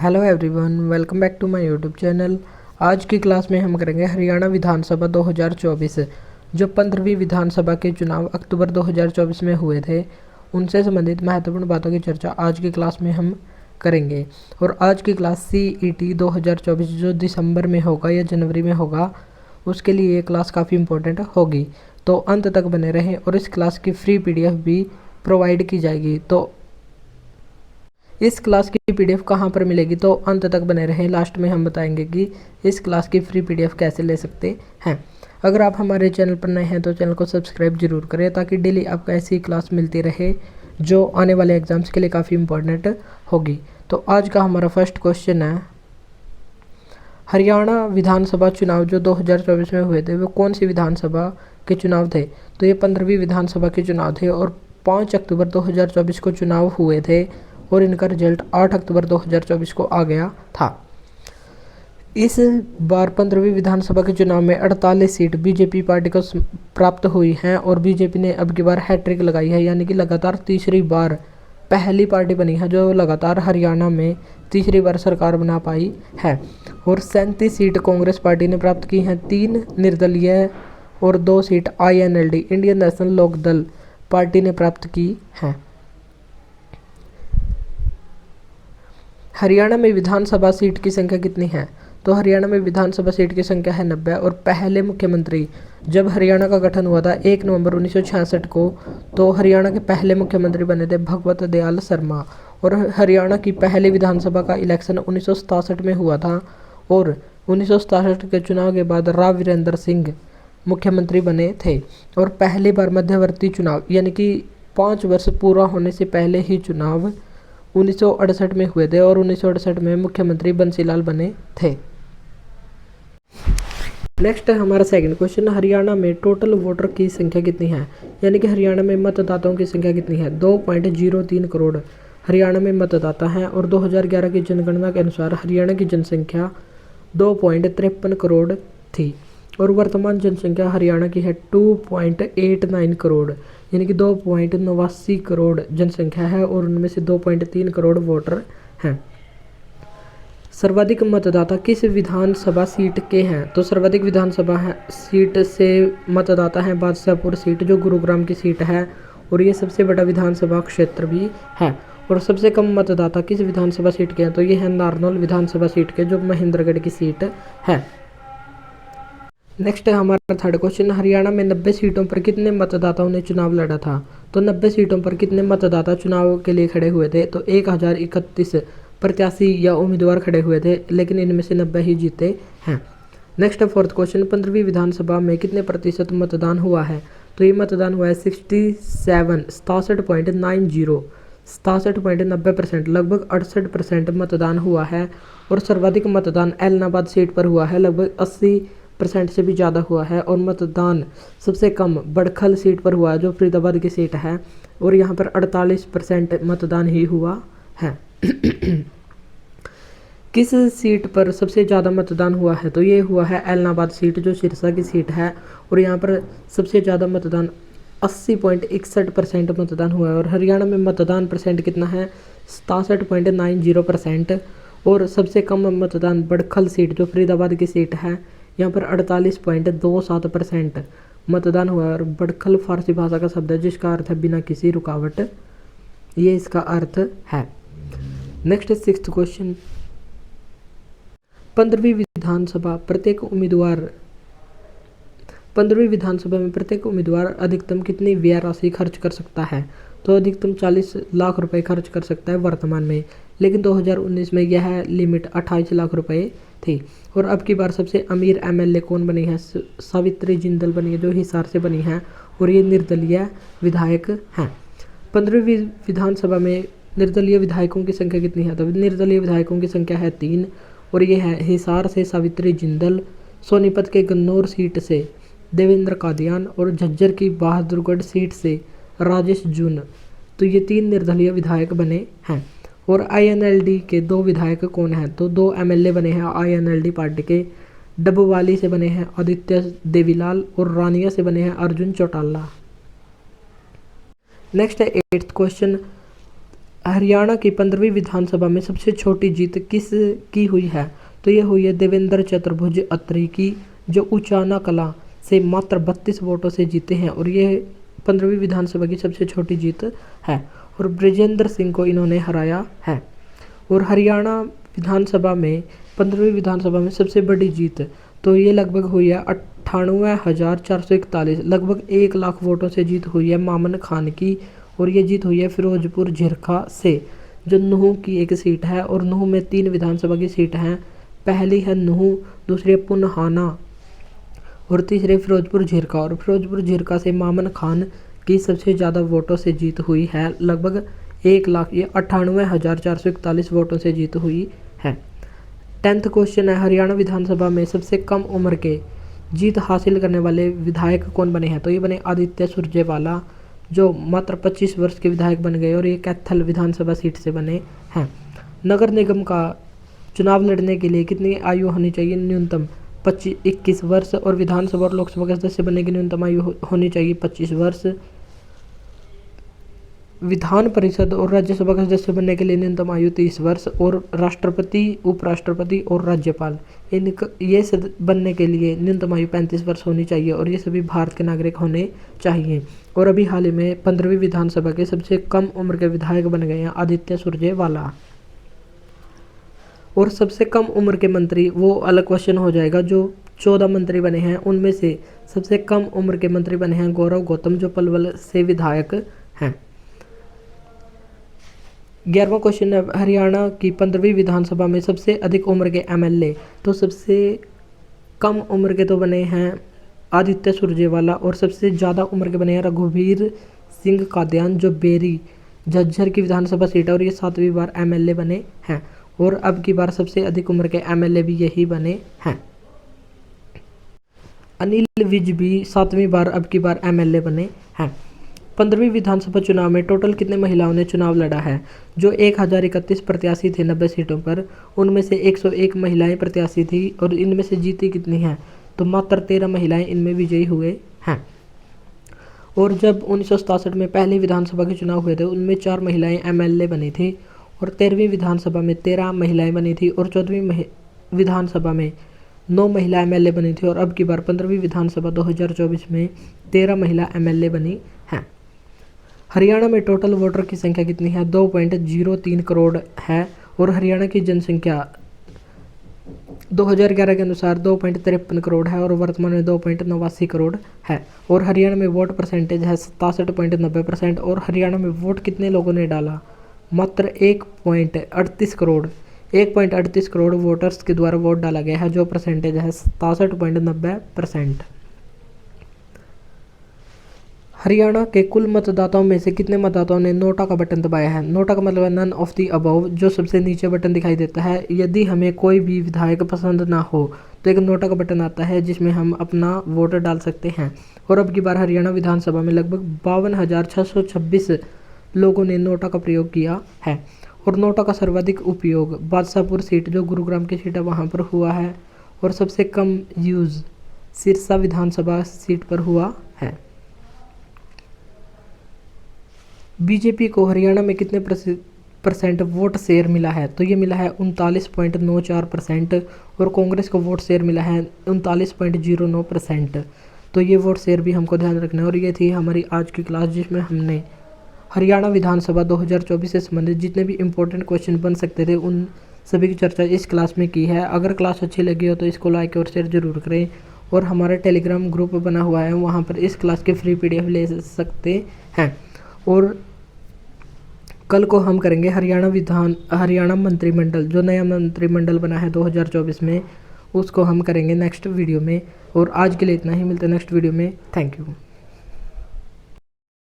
Hello everyone, welcome back to my YouTube channel. आज की class में हम करेंगे हरियाणा विधानसभा 2024 जो 15वीं विधानसभा के चुनाव अक्टूबर 2024 में हुए थे, उनसे संबंधित महत्वपूर्ण बातों की चर्चा आज की क्लास में हम करेंगे। और आज की क्लास CET 2024 जो दिसंबर में होगा या जनवरी में होगा, उसके लिए ये क्लास काफ़ी इंपॉर्टेंट होगी। तो अंत तक बने रहें और इस क्लास की फ्री PDF भी प्रोवाइड की जाएगी। तो इस क्लास की PDF कहाँ पर मिलेगी, तो अंत तक बने रहें। लास्ट में हम बताएंगे कि इस क्लास की फ्री PDF कैसे ले सकते हैं। अगर आप हमारे चैनल पर नए हैं तो चैनल को सब्सक्राइब जरूर करें ताकि डेली आपको ऐसी क्लास मिलती रहे जो आने वाले एग्जाम्स के लिए काफ़ी इंपॉर्टेंट होगी। तो आज का हमारा फर्स्ट क्वेश्चन है, हरियाणा विधानसभा चुनाव जो 2024 में हुए थे वो कौन सी विधानसभा के चुनाव थे। तो ये 15वीं विधानसभा के चुनाव थे और 5 अक्टूबर 2024 को चुनाव हुए थे और इनका रिजल्ट 8 अक्टूबर 2024 को आ गया था। इस बार 15वीं विधानसभा के चुनाव में 48 सीट बीजेपी पार्टी को प्राप्त हुई हैं और बीजेपी ने अब की बार हैट्रिक लगाई है, यानी कि लगातार तीसरी बार पहली पार्टी बनी है जो लगातार हरियाणा में तीसरी बार सरकार बना पाई है। और 37 सीट कांग्रेस पार्टी ने प्राप्त की हैं, 3 निर्दलीय और 2 सीट INLD इंडियन नेशनल लोक दल पार्टी ने प्राप्त की हैं। हरियाणा में विधानसभा सीट की संख्या कितनी है, तो हरियाणा में विधानसभा सीट की संख्या है 90। और पहले मुख्यमंत्री, जब हरियाणा का गठन हुआ था 1 नवंबर 1966 को, तो हरियाणा के पहले मुख्यमंत्री बने थे भगवत दयाल शर्मा। और हरियाणा की पहली विधानसभा का इलेक्शन 1967 में हुआ था और 1967 के चुनाव के बाद राव वीरेंद्र सिंह मुख्यमंत्री बने थे। और पहली बार मध्यवर्ती चुनाव यानी कि 5 वर्ष पूरा होने से पहले ही चुनाव 1968 में हुए थे और 1968 में मुख्यमंत्री बंसीलाल बने थे। नेक्स्ट हमारा सेकंड क्वेश्चन, हरियाणा में टोटल वोटर की संख्या कितनी है, यानी कि हरियाणा में मतदाताओं की संख्या कितनी है। 2.03 करोड़ हरियाणा में मतदाता हैं और 2011 की जनगणना के अनुसार हरियाणा की जनसंख्या 2.53 करोड़ थी और वर्तमान जनसंख्या हरियाणा की है 2.89 करोड़, यानी कि 2.89 करोड़ जनसंख्या है और उनमें से 2.3 करोड़ वोटर हैं। सर्वाधिक मतदाता किस विधानसभा सीट के हैं, तो सर्वाधिक विधानसभा सीट से मतदाता हैं बादशाहपुर सीट जो गुरुग्राम की सीट है और ये सबसे बड़ा विधानसभा क्षेत्र भी है। और सबसे कम मतदाता किस विधानसभा सीट के हैं, तो ये है नारनौल विधानसभा सीट के जो महेंद्रगढ़ की सीट है। नेक्स्ट है हमारा थर्ड क्वेश्चन, हरियाणा में 90 सीटों पर कितने मतदाताओं ने चुनाव लड़ा था, तो 90 सीटों पर कितने मतदाता चुनाव के लिए खड़े हुए थे, तो 1031 प्रत्याशी या उम्मीदवार खड़े हुए थे, लेकिन इनमें से 90 ही जीते हैं। नेक्स्ट है फोर्थ क्वेश्चन, 15वीं विधानसभा में कितने प्रतिशत मतदान हुआ है, तो ये मतदान हुआ है 67.90% लगभग 68% मतदान हुआ है। और सर्वाधिक मतदान एलनाबाद सीट पर हुआ है, लगभग 80% से भी ज़्यादा हुआ है। और मतदान सबसे कम बड़खल सीट पर हुआ है जो फरीदाबाद की सीट है और यहाँ पर 48% मतदान ही हुआ है। किस सीट पर सबसे ज़्यादा मतदान हुआ है, तो ये हुआ है एलनाबाद सीट जो सिरसा की सीट है और यहाँ पर सबसे ज़्यादा मतदान 80.61% मतदान हुआ है। और हरियाणा में मतदान परसेंट कितना है, 67.90%। और सबसे कम मतदान बड़खल सीट जो फरीदाबाद की सीट है, यहाँ पर 48.27% मतदान हुआ है। और बड़खल फारसी भाषा का शब्द है जिसका अर्थ है बिना किसी रुकावट, ये इसका अर्थ है। नेक्स्ट सिक्स्थ क्वेश्चन, 15वीं विधानसभा में प्रत्येक उम्मीदवार अधिकतम कितनी व्यय राशि खर्च कर सकता है, तो अधिकतम 40 लाख रुपए खर्च कर सकता है वर्तमान में, लेकिन 2019 में यह लिमिट 28 लाख रुपए थी। और अब की बार सबसे अमीर MLA कौन बनी है, सावित्री जिंदल बनी है जो हिसार से बनी है और ये निर्दलीय विधायक हैं। 15वीं विधानसभा में निर्दलीय विधायकों की संख्या कितनी है, तो निर्दलीय विधायकों की संख्या है 3 और ये है हिसार से सावित्री जिंदल, सोनीपत के गन्नौर सीट से देवेंद्र कादियान और झज्जर की बहादुरगढ़ सीट से राजेश जून। तो ये 3 निर्दलीय विधायक बने हैं। और INLD के 2 विधायक कौन हैं, तो 2 MLA बने हैं INLD पार्टी के, डबवाली से बने हैं आदित्य देवीलाल और रानिया से बने हैं अर्जुन चौटाला। नेक्स्ट है 8th क्वेश्चन, हरियाणा की 15वीं विधानसभा में सबसे छोटी जीत किस की हुई है? तो ये हुई है देवेंद्र चतुर्भुज अत्री की, जो उचाना कला से मात्र 32 वोटों से जीते हैं और ये 15वीं विधानसभा की सबसे छोटी जीत है। और ब्रिजेंद्र सिंह को इन्होंने हराया है। और हरियाणा विधानसभा में 15वीं विधानसभा में सबसे बड़ी जीत तो ये लगभग हुई है 98,441, लगभग 1 लाख वोटों से जीत हुई है मामन खान की। और ये जीत हुई है फिरोजपुर झिरखा से, जो नूंह की एक सीट है। और नूंह में 3 विधानसभा की सीट हैं, पहली है नूंह, दूसरी है पुनहाना और तीसरे फिरोजपुर झिरखा। और फिरोजपुर झिरखा से मामन खान की सबसे ज़्यादा वोटों से जीत हुई है, लगभग 1 लाख, ये 98,441 वोटों से जीत हुई है। 10th क्वेश्चन है, हरियाणा विधानसभा में सबसे कम उम्र के जीत हासिल करने वाले विधायक कौन बने हैं? तो ये बने आदित्य सुरजेवाला, जो मात्र 25 वर्ष के विधायक बन गए और ये कैथल विधानसभा सीट से बने हैं। नगर निगम का चुनाव लड़ने के लिए कितनी आयु होनी चाहिए? न्यूनतम 21 वर्ष। और विधानसभा और लोकसभा के सदस्य बनने की न्यूनतम आयु होनी चाहिए 25 वर्ष। विधान परिषद और राज्यसभा के सदस्य बनने के लिए न्यूनतम आयु 30 वर्ष। और राष्ट्रपति, उपराष्ट्रपति और राज्यपाल ये बनने के लिए न्यूनतम आयु 35 वर्ष होनी चाहिए और ये सभी भारत के नागरिक होने चाहिए। और अभी हाल ही में 15वीं विधानसभा के सबसे कम उम्र के विधायक बन गए हैं आदित्य सुरजेवाला। और सबसे कम उम्र के मंत्री वो अलग क्वेश्चन हो जाएगा। जो 14 मंत्री बने हैं उनमें से सबसे कम उम्र के मंत्री बने हैं गौरव गौतम, जो पलवल से विधायक हैं। 11वां क्वेश्चन है, हरियाणा की 15वीं विधानसभा में सबसे अधिक उम्र के एमएलए। तो सबसे कम उम्र के तो बने हैं आदित्य सुरजेवाला और सबसे ज़्यादा उम्र के बने हैं रघुवीर सिंह कादियान, जो बेरी झज्जर की विधानसभा सीट है और ये 7वीं बार एमएलए बने हैं। और अब की बार सबसे अधिक उम्र के एमएलए भी यही बने हैं। अनिल विज भी 7वीं बार अब की बार एमएलए बने हैं। 15वीं विधानसभा चुनाव में टोटल कितने महिलाओं ने चुनाव लड़ा है? जो 1031 प्रत्याशी थे 90 सीटों पर, उनमें से 101 महिलाएं प्रत्याशी थी। और इनमें से जीती कितनी हैं? तो मात्र 13 महिलाएं इनमें विजयी हुए हैं। और जब 1967 में पहली विधानसभा के चुनाव हुए थे उनमें 4 महिलाएं एमएलए बनी थी। और 13वीं विधानसभा में 13 महिलाएं बनी थी। और 14वीं विधानसभा में 9 महिला एमएलए बनी थी। और अब की बार 15वीं विधानसभा 2024 में 13 महिला एमएलए बनी हैं। हरियाणा में टोटल वोटर की संख्या कितनी है? 2.03 करोड़ है। और हरियाणा की जनसंख्या 2011 के अनुसार 2.53 करोड़ है और वर्तमान में 2.89 करोड़ है। और हरियाणा में वोट परसेंटेज है 67.90%। और हरियाणा में वोट कितने लोगों ने डाला? मात्र 1.38 करोड़ 1.38 करोड़ वोटर्स के द्वारा वोट डाला गया है, जो परसेंटेज है 67.90%। हरियाणा के कुल मतदाताओं में से कितने मतदाताओं ने नोटा का बटन दबाया है? नोटा का मतलब है नन ऑफ द अबव, जो सबसे नीचे बटन दिखाई देता है। यदि हमें कोई भी विधायक पसंद ना हो तो एक नोटा का बटन आता है जिसमें हम अपना वोट डाल सकते हैं। और अब की बार हरियाणा विधानसभा में लगभग 52,626 लोगों ने नोटा का प्रयोग किया है। और नोटा का सर्वाधिक उपयोग बादशाहपुर सीट, जो गुरुग्राम की सीट है, वहाँ पर हुआ है। और सबसे कम यूज़ सिरसा विधानसभा सीट पर हुआ है। बीजेपी को हरियाणा में कितने परसेंट वोट शेयर मिला है? तो ये मिला है 39.94%। और कांग्रेस को वोट शेयर मिला है 39.09%। तो ये वोट शेयर भी हमको ध्यान रखना है। और ये थी हमारी आज की क्लास, जिसमें हमने हरियाणा विधानसभा 2024 से संबंधित जितने भी इम्पोर्टेंट क्वेश्चन बन सकते थे उन सभी की चर्चा इस क्लास में की है। अगर क्लास अच्छी लगी हो तो इसको लाइक और शेयर जरूर करें। और हमारा टेलीग्राम ग्रुप बना हुआ है, वहाँ पर इस क्लास के फ्री PDF ले सकते हैं। और कल को हम करेंगे हरियाणा मंत्रिमंडल, जो नया मंत्रिमंडल बना है 2024 में, उसको हम करेंगे नेक्स्ट वीडियो में। और आज के लिए इतना ही, मिलते हैं नेक्स्ट वीडियो में। Thank you.